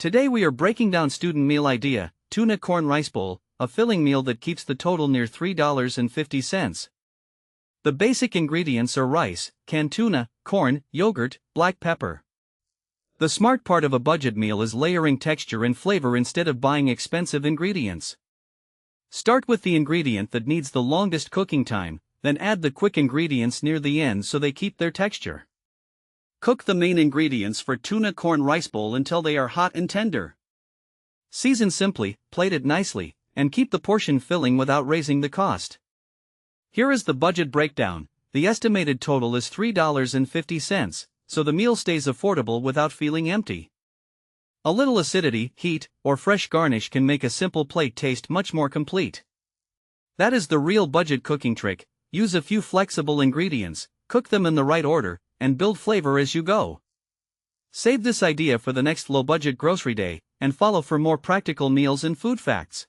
Today we are breaking down student meal idea, tuna corn rice bowl, a filling meal that keeps the total near $3.50. The basic ingredients are rice, canned tuna, corn, yogurt, black pepper. The smart part of a budget meal is layering texture and flavor instead of buying expensive ingredients. Start with the ingredient that needs the longest cooking time, then add the quick ingredients near the end so they keep their texture. Cook the main ingredients for tuna corn rice bowl until they are hot and tender. Season simply, plate it nicely, and keep the portion filling without raising the cost. Here is the budget breakdown. The estimated total is $3.50, so the meal stays affordable without feeling empty. A little acidity, heat, or fresh garnish can make a simple plate taste much more complete. That is the real budget cooking trick. Use a few flexible ingredients, cook them in the right order, and build flavor as you go. Save this idea for the next low-budget grocery day, and follow for more practical meals and food facts.